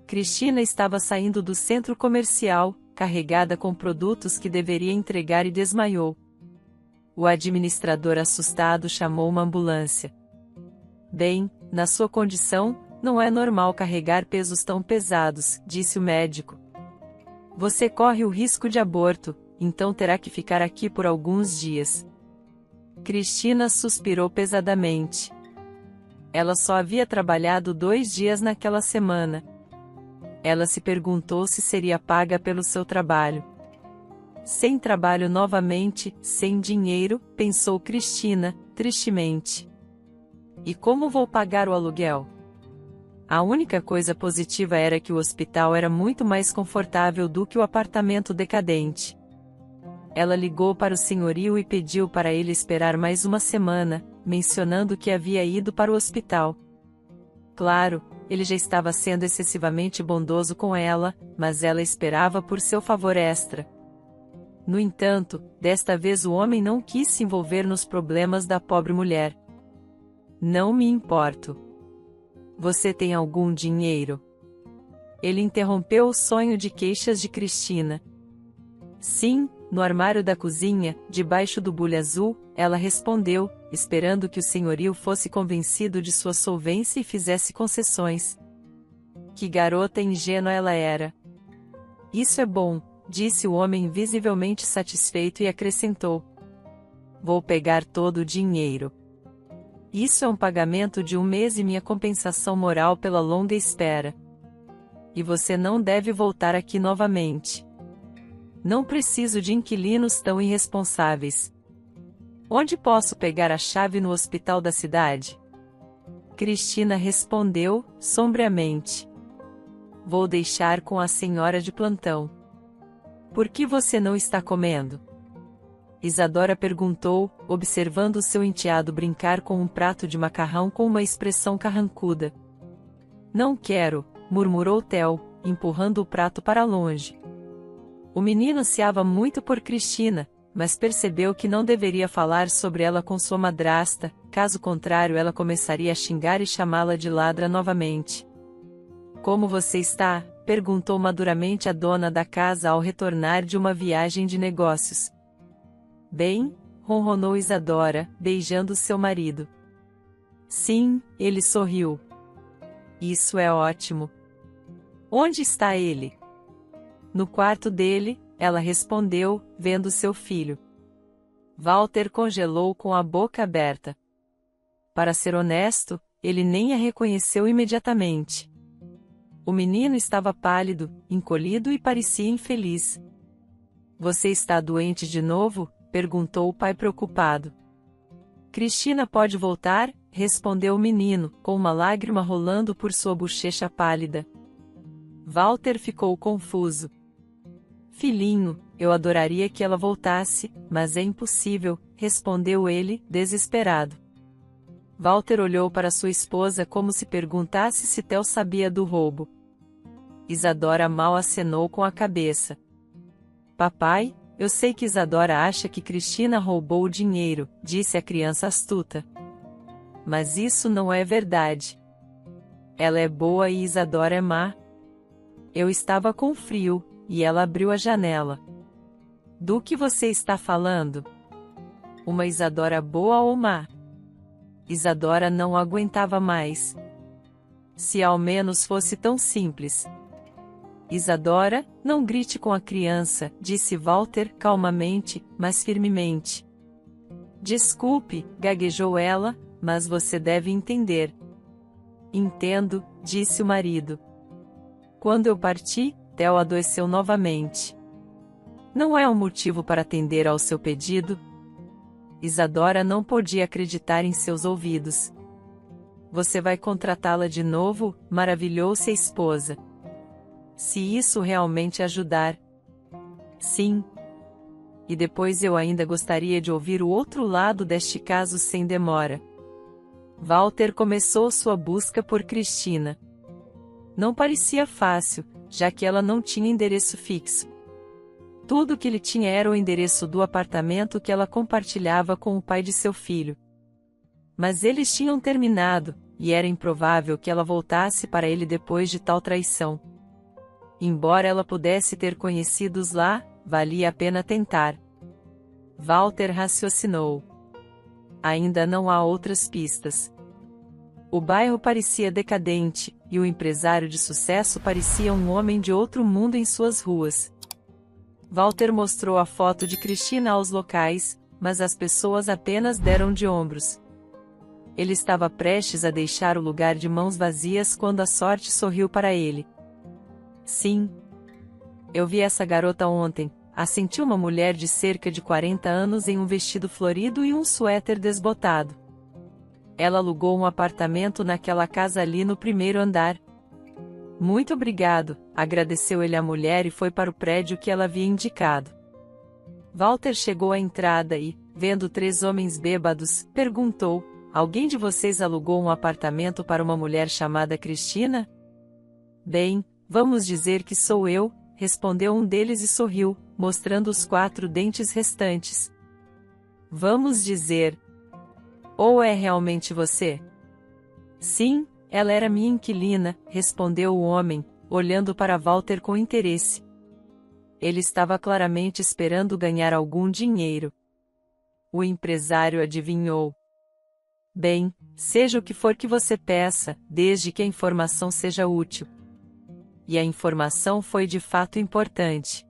Cristina estava saindo do centro comercial, carregada com produtos que deveria entregar e desmaiou. O administrador assustado chamou uma ambulância. Bem, na sua condição, não é normal carregar pesos tão pesados, disse o médico. Você corre o risco de aborto, então terá que ficar aqui por alguns dias. Cristina suspirou pesadamente. Ela só havia trabalhado 2 dias naquela semana. Ela se perguntou se seria paga pelo seu trabalho. Sem trabalho novamente, sem dinheiro, pensou Cristina, tristemente. E como vou pagar o aluguel? A única coisa positiva era que o hospital era muito mais confortável do que o apartamento decadente. Ela ligou para o senhorio e pediu para ele esperar mais uma semana, mencionando que havia ido para o hospital. Claro, ele já estava sendo excessivamente bondoso com ela, mas ela esperava por seu favor extra. No entanto, desta vez o homem não quis se envolver nos problemas da pobre mulher. Não me importo. Você tem algum dinheiro? Ele interrompeu o sonho de queixas de Cristina. Sim, no armário da cozinha, debaixo do bule azul, ela respondeu, esperando que o senhorio fosse convencido de sua solvência e fizesse concessões. Que garota ingênua ela era. Isso é bom, disse o homem visivelmente satisfeito e acrescentou. Vou pegar todo o dinheiro. Isso é um pagamento de 1 mês e minha compensação moral pela longa espera. E você não deve voltar aqui novamente. Não preciso de inquilinos tão irresponsáveis. Onde posso pegar a chave no hospital da cidade? Cristina respondeu, sombriamente. Vou deixar com a senhora de plantão. Por que você não está comendo? Isadora perguntou, observando seu enteado brincar com um prato de macarrão com uma expressão carrancuda. Não quero, murmurou Theo, empurrando o prato para longe. O menino ansiava muito por Cristina, mas percebeu que não deveria falar sobre ela com sua madrasta, caso contrário ela começaria a xingar e chamá-la de ladra novamente. Como você está? Perguntou maduramente a dona da casa ao retornar de uma viagem de negócios. Bem, ronronou Isadora, beijando seu marido. Sim, ele sorriu. Isso é ótimo. Onde está ele? No quarto dele, ela respondeu, vendo seu filho. Walter congelou com a boca aberta. Para ser honesto, ele nem a reconheceu imediatamente. O menino estava pálido, encolhido e parecia infeliz. Você está doente de novo? Perguntou o pai preocupado. Cristina pode voltar? Respondeu o menino, com uma lágrima rolando por sua bochecha pálida. Walter ficou confuso. Filhinho, eu adoraria que ela voltasse, mas é impossível, respondeu ele, desesperado. Walter olhou para sua esposa como se perguntasse se Theo sabia do roubo. Isadora mal acenou com a cabeça. Papai, eu sei que Isadora acha que Cristina roubou o dinheiro, disse a criança astuta. Mas isso não é verdade. Ela é boa e Isadora é má. Eu estava com frio, e ela abriu a janela. Do que você está falando? Uma Isadora boa ou má? Isadora não aguentava mais. Se ao menos fosse tão simples. Isadora, não grite com a criança, disse Walter, calmamente, mas firmemente. Desculpe, gaguejou ela, mas você deve entender. Entendo, disse o marido. Quando eu parti, Theo adoeceu novamente. Não é um motivo para atender ao seu pedido? Isadora não podia acreditar em seus ouvidos. Você vai contratá-la de novo? Maravilhou-se a esposa. Se isso realmente ajudar. Sim. E depois eu ainda gostaria de ouvir o outro lado deste caso sem demora. Walter começou sua busca por Cristina. Não parecia fácil, já que ela não tinha endereço fixo. Tudo que ele tinha era o endereço do apartamento que ela compartilhava com o pai de seu filho. Mas eles tinham terminado, e era improvável que ela voltasse para ele depois de tal traição. Embora ela pudesse ter conhecidos lá, valia a pena tentar. Walter raciocinou. Ainda não há outras pistas. O bairro parecia decadente, e o empresário de sucesso parecia um homem de outro mundo em suas ruas. Walter mostrou a foto de Cristina aos locais, mas as pessoas apenas deram de ombros. Ele estava prestes a deixar o lugar de mãos vazias quando a sorte sorriu para ele. Sim. Eu vi essa garota ontem, assentiu uma mulher de cerca de 40 anos em um vestido florido e um suéter desbotado. Ela alugou um apartamento naquela casa ali no primeiro andar. Muito obrigado, agradeceu ele à mulher e foi para o prédio que ela havia indicado. Walter chegou à entrada e, vendo 3 homens bêbados, perguntou: alguém de vocês alugou um apartamento para uma mulher chamada Cristina? Bem, vamos dizer que sou eu, respondeu um deles e sorriu, mostrando os 4 dentes restantes. Vamos dizer. Ou é realmente você? Sim, ela era minha inquilina, respondeu o homem, olhando para Walter com interesse. Ele estava claramente esperando ganhar algum dinheiro. O empresário adivinhou. Bem, seja o que for que você peça, desde que a informação seja útil. E a informação foi de fato importante.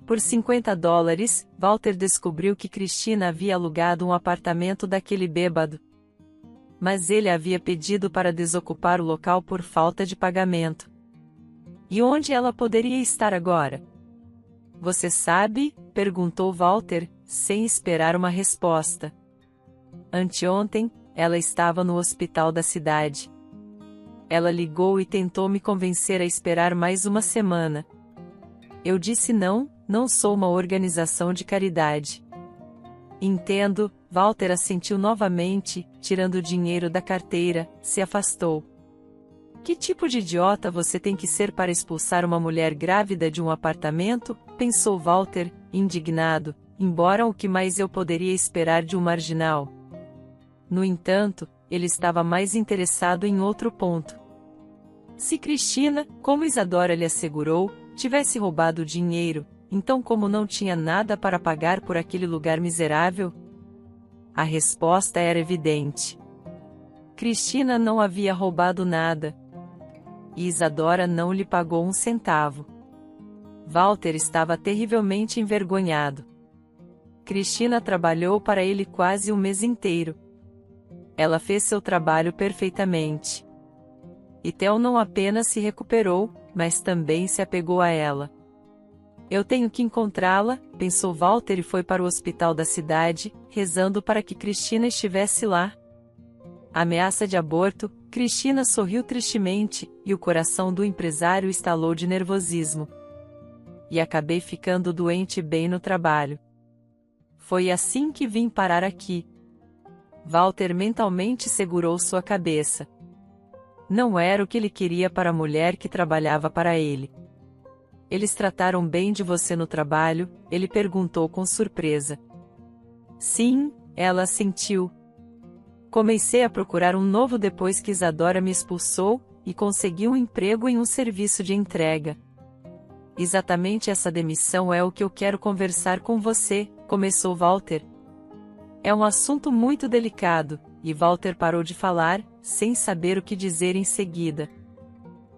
Por $50, Walter descobriu que Cristina havia alugado um apartamento daquele bêbado. Mas ele havia pedido para desocupar o local por falta de pagamento. E onde ela poderia estar agora? Você sabe? Perguntou Walter, sem esperar uma resposta. Anteontem, ela estava no hospital da cidade. Ela ligou e tentou me convencer a esperar mais uma semana. Eu disse não, não sou uma organização de caridade. Entendo, Walter assentiu novamente, tirando o dinheiro da carteira, se afastou. Que tipo de idiota você tem que ser para expulsar uma mulher grávida de um apartamento? Pensou Walter, indignado, embora o que mais eu poderia esperar de um marginal. No entanto, ele estava mais interessado em outro ponto. Se Cristina, como Isadora lhe assegurou, tivesse roubado o dinheiro, então como não tinha nada para pagar por aquele lugar miserável? A resposta era evidente. Cristina não havia roubado nada. E Isadora não lhe pagou um centavo. Walter estava terrivelmente envergonhado. Cristina trabalhou para ele quase um mês inteiro. Ela fez seu trabalho perfeitamente. E Theo não apenas se recuperou, mas também se apegou a ela. Eu tenho que encontrá-la, pensou Walter e foi para o hospital da cidade, rezando para que Cristina estivesse lá. Ameaça de aborto, Cristina sorriu tristemente, e o coração do empresário estalou de nervosismo. E acabei ficando doente bem no trabalho. Foi assim que vim parar aqui. Walter mentalmente segurou sua cabeça. Não era o que ele queria para a mulher que trabalhava para ele. Eles trataram bem de você no trabalho? Ele perguntou com surpresa. Sim, ela assentiu. Comecei a procurar um novo depois que Isadora me expulsou, e consegui um emprego em um serviço de entrega. Exatamente essa demissão é o que eu quero conversar com você, começou Walter. É um assunto muito delicado, e Walter parou de falar, sem saber o que dizer em seguida.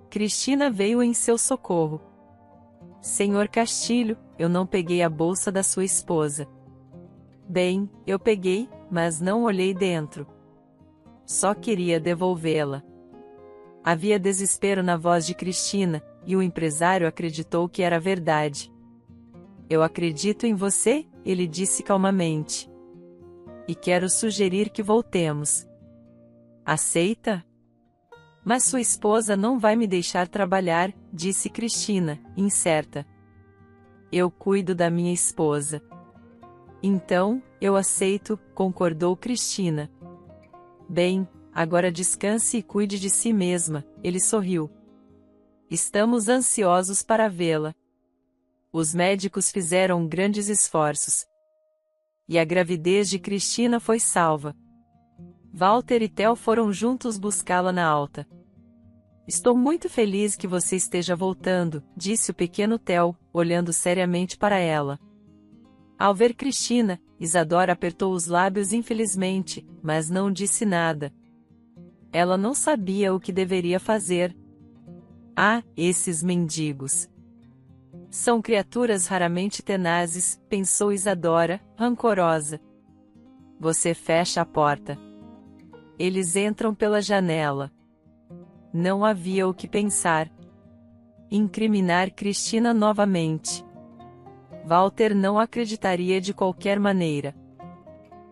Cristina veio em seu socorro. Senhor Castilho, eu não peguei a bolsa da sua esposa. Bem, eu peguei, mas não olhei dentro. Só queria devolvê-la. Havia desespero na voz de Cristina, e o empresário acreditou que era verdade. Eu acredito em você, ele disse calmamente. E quero sugerir que voltemos. Aceita? Mas sua esposa não vai me deixar trabalhar, disse Cristina, incerta. Eu cuido da minha esposa. Então, eu aceito, concordou Cristina. Bem, agora descanse e cuide de si mesma, ele sorriu. Estamos ansiosos para vê-la. Os médicos fizeram grandes esforços. E a gravidez de Cristina foi salva. Walter e Theo foram juntos buscá-la na alta. Estou muito feliz que você esteja voltando, disse o pequeno Theo, olhando seriamente para ela. Ao ver Cristina, Isadora apertou os lábios infelizmente, mas não disse nada. Ela não sabia o que deveria fazer. Ah, esses mendigos! São criaturas raramente tenazes, pensou Isadora, rancorosa. Você fecha a porta. Eles entram pela janela. Não havia o que pensar. Incriminar Cristina novamente. Walter não acreditaria de qualquer maneira.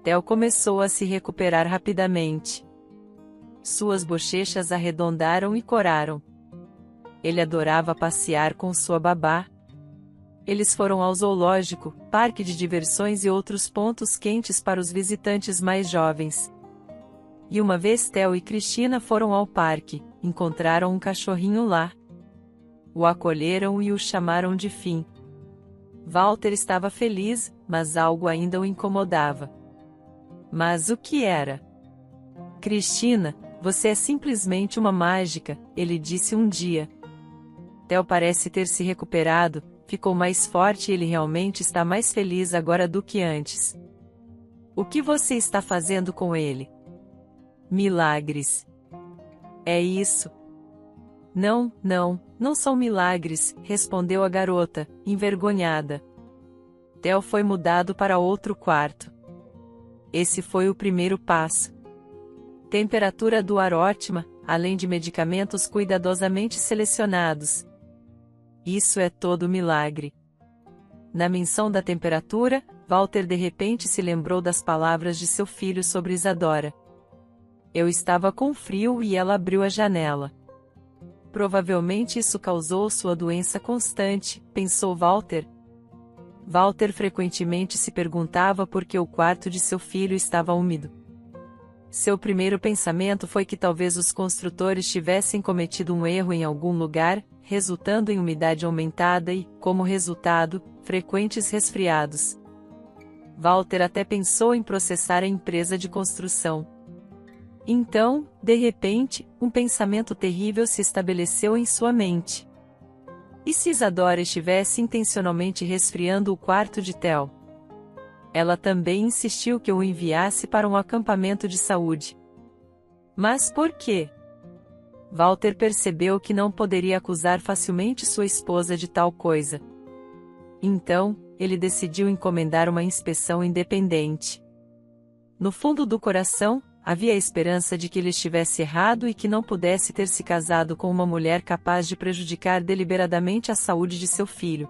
Theo começou a se recuperar rapidamente. Suas bochechas arredondaram e coraram. Ele adorava passear com sua babá. Eles foram ao zoológico, parque de diversões e outros pontos quentes para os visitantes mais jovens. E uma vez Theo e Cristina foram ao parque, encontraram um cachorrinho lá. O acolheram e o chamaram de Finn. Walter estava feliz, mas algo ainda o incomodava. Mas o que era? Cristina, você é simplesmente uma mágica, ele disse um dia. Theo parece ter se recuperado, ficou mais forte e ele realmente está mais feliz agora do que antes. O que você está fazendo com ele? Milagres. É isso. Não são milagres, respondeu a garota, envergonhada. Theo foi mudado para outro quarto. Esse foi o primeiro passo. Temperatura do ar ótima, além de medicamentos cuidadosamente selecionados. Isso é todo milagre. Na menção da temperatura, Walter de repente se lembrou das palavras de seu filho sobre Isadora. Eu estava com frio e ela abriu a janela. Provavelmente isso causou sua doença constante, pensou Walter. Walter frequentemente se perguntava por que o quarto de seu filho estava úmido. Seu primeiro pensamento foi que talvez os construtores tivessem cometido um erro em algum lugar, resultando em umidade aumentada e, como resultado, frequentes resfriados. Walter até pensou em processar a empresa de construção. Então, de repente, um pensamento terrível se estabeleceu em sua mente. E se Isadora estivesse intencionalmente resfriando o quarto de Theo? Ela também insistiu que o enviasse para um acampamento de saúde. Mas por quê? Walter percebeu que não poderia acusar facilmente sua esposa de tal coisa. Então, ele decidiu encomendar uma inspeção independente. No fundo do coração, havia a esperança de que ele estivesse errado e que não pudesse ter se casado com uma mulher capaz de prejudicar deliberadamente a saúde de seu filho.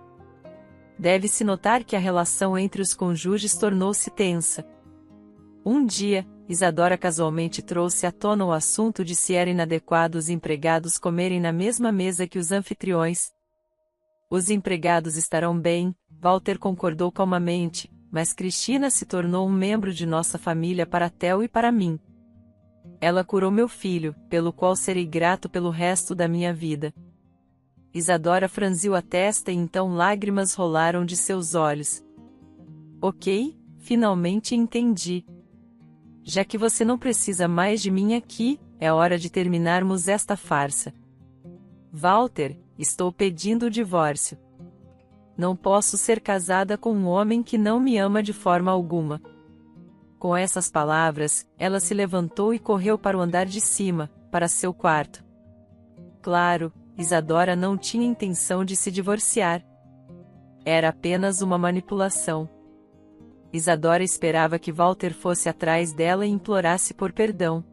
Deve-se notar que a relação entre os cônjuges tornou-se tensa. Um dia, Isadora casualmente trouxe à tona o assunto de se era inadequado os empregados comerem na mesma mesa que os anfitriões. Os empregados estarão bem, Walter concordou calmamente, mas Cristina se tornou um membro de nossa família para Theo e para mim. Ela curou meu filho, pelo qual serei grato pelo resto da minha vida. Isadora franziu a testa e então lágrimas rolaram de seus olhos. Ok, finalmente entendi. Já que você não precisa mais de mim aqui, é hora de terminarmos esta farsa. Walter, estou pedindo o divórcio. Não posso ser casada com um homem que não me ama de forma alguma. Com essas palavras, ela se levantou e correu para o andar de cima, para seu quarto. Claro, Isadora não tinha intenção de se divorciar. Era apenas uma manipulação. Isadora esperava que Walter fosse atrás dela e implorasse por perdão.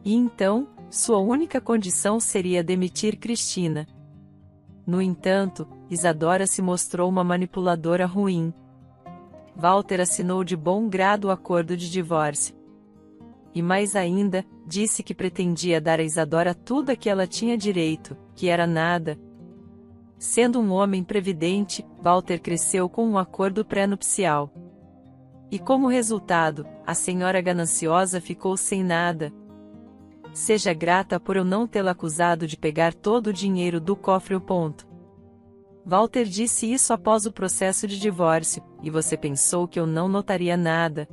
E então, sua única condição seria demitir Cristina. No entanto, Isadora se mostrou uma manipuladora ruim. Walter assinou de bom grado o acordo de divórcio. E mais ainda, disse que pretendia dar a Isadora tudo a que ela tinha direito, que era nada. Sendo um homem previdente, Walter cresceu com um acordo pré-nupcial. E como resultado, a senhora gananciosa ficou sem nada. Seja grata por eu não tê-la acusado de pegar todo o dinheiro do cofre. Walter disse isso após o processo de divórcio, e você pensou que eu não notaria nada.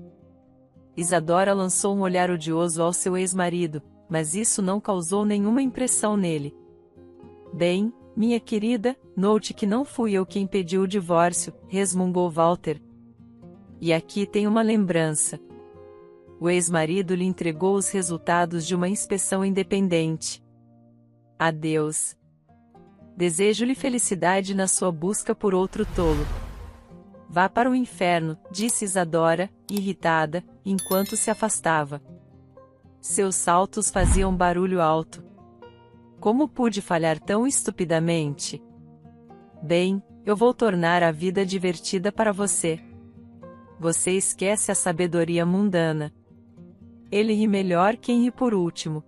Isadora lançou um olhar odioso ao seu ex-marido, mas isso não causou nenhuma impressão nele. Bem, minha querida, note que não fui eu quem pediu o divórcio, resmungou Walter. E aqui tem uma lembrança. O ex-marido lhe entregou os resultados de uma inspeção independente. Adeus. Desejo-lhe felicidade na sua busca por outro tolo. Vá para o inferno, disse Isadora, irritada, enquanto se afastava. Seus saltos faziam barulho alto. Como pude falhar tão estupidamente? Bem, eu vou tornar a vida divertida para você. Você esquece a sabedoria mundana. Ele ri melhor quem ri por último.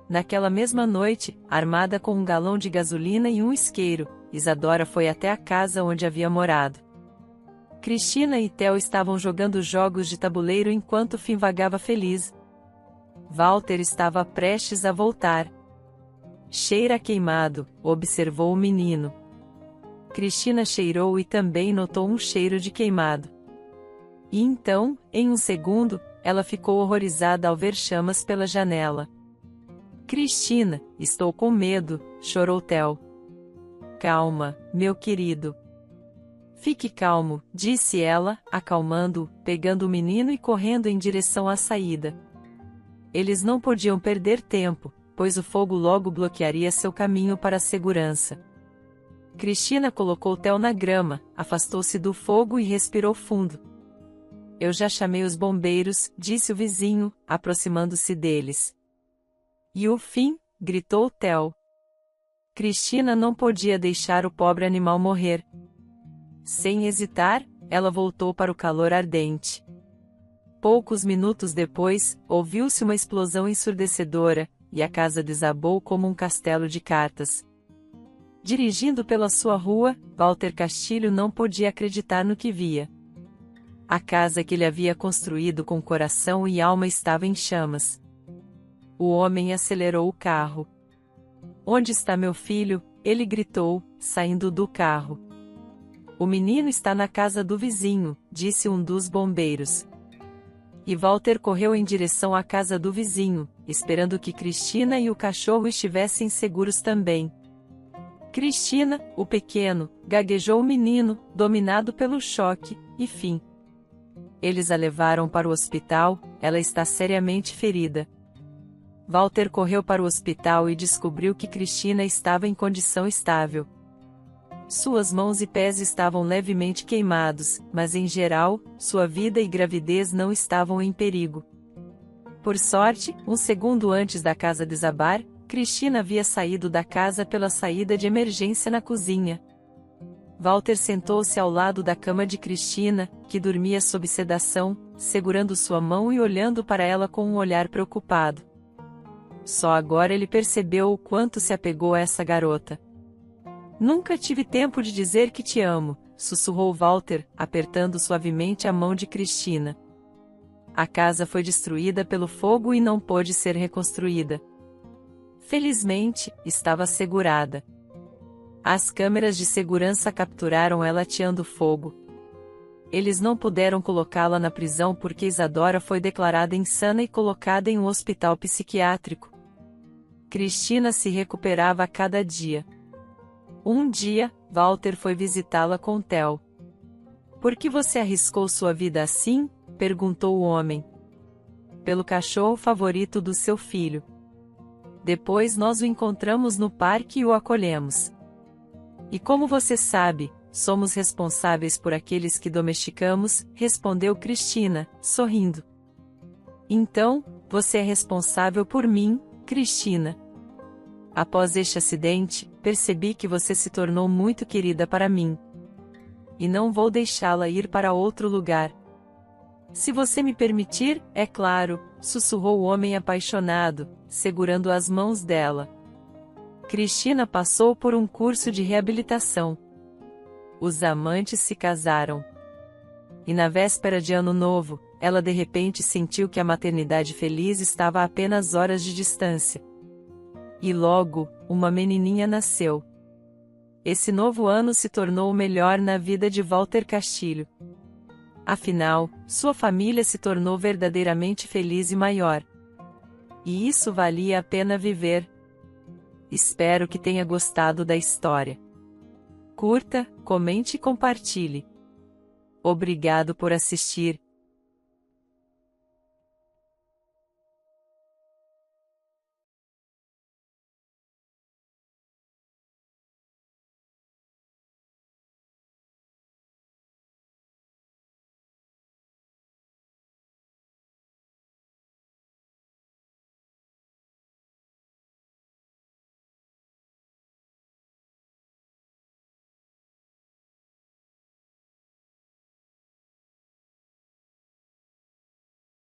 Naquela mesma noite, armada com um galão de gasolina e um isqueiro, Isadora foi até a casa onde havia morado. Cristina e Theo estavam jogando jogos de tabuleiro enquanto Finn vagava feliz. Walter estava prestes a voltar. Cheira a queimado, observou o menino. Cristina cheirou e também notou um cheiro de queimado. E então, em um segundo, ela ficou horrorizada ao ver chamas pela janela. Cristina, estou com medo, chorou Theo. Calma, meu querido. Fique calmo, disse ela, acalmando-o, pegando o menino e correndo em direção à saída. Eles não podiam perder tempo, pois o fogo logo bloquearia seu caminho para a segurança. Cristina colocou Theo na grama, afastou-se do fogo e respirou fundo. Eu já chamei os bombeiros, disse o vizinho, aproximando-se deles. E o fim? Gritou Theo. Cristina não podia deixar o pobre animal morrer. Sem hesitar, ela voltou para o calor ardente. Poucos minutos depois, ouviu-se uma explosão ensurdecedora, e a casa desabou como um castelo de cartas. Dirigindo pela sua rua, Walter Castilho não podia acreditar no que via. A casa que ele havia construído com coração e alma estava em chamas. O homem acelerou o carro. Onde está meu filho? Ele gritou, saindo do carro. O menino está na casa do vizinho, disse um dos bombeiros. E Walter correu em direção à casa do vizinho, esperando que Cristina e o cachorro estivessem seguros também. Cristina, o pequeno, gaguejou o menino, dominado pelo choque, e fim. Eles a levaram para o hospital, ela está seriamente ferida. Walter correu para o hospital e descobriu que Cristina estava em condição estável. Suas mãos e pés estavam levemente queimados, mas em geral, sua vida e gravidez não estavam em perigo. Por sorte, um segundo antes da casa desabar, Cristina havia saído da casa pela saída de emergência na cozinha. Walter sentou-se ao lado da cama de Cristina, que dormia sob sedação, segurando sua mão e olhando para ela com um olhar preocupado. Só agora ele percebeu o quanto se apegou a essa garota. Nunca tive tempo de dizer que te amo, sussurrou Walter, apertando suavemente a mão de Cristina. A casa foi destruída pelo fogo e não pôde ser reconstruída. Felizmente, estava segurada. As câmeras de segurança capturaram ela ateando fogo. Eles não puderam colocá-la na prisão porque Isadora foi declarada insana e colocada em um hospital psiquiátrico. Cristina se recuperava a cada dia. Um dia, Walter foi visitá-la com Theo. Por que você arriscou sua vida assim? Perguntou o homem. Pelo cachorro favorito do seu filho. Depois nós o encontramos no parque e o acolhemos. E como você sabe, somos responsáveis por aqueles que domesticamos, respondeu Cristina, sorrindo. Então, você é responsável por mim, Cristina. Após este acidente, percebi que você se tornou muito querida para mim. E não vou deixá-la ir para outro lugar. Se você me permitir, é claro, sussurrou o homem apaixonado, segurando as mãos dela. Cristina passou por um curso de reabilitação. Os amantes se casaram. E na véspera de Ano Novo, ela de repente sentiu que a maternidade feliz estava a apenas horas de distância. E logo, uma menininha nasceu. Esse novo ano se tornou o melhor na vida de Walter Castilho. Afinal, sua família se tornou verdadeiramente feliz e maior. E isso valia a pena viver. Espero que tenha gostado da história. Curta, comente e compartilhe. Obrigado por assistir.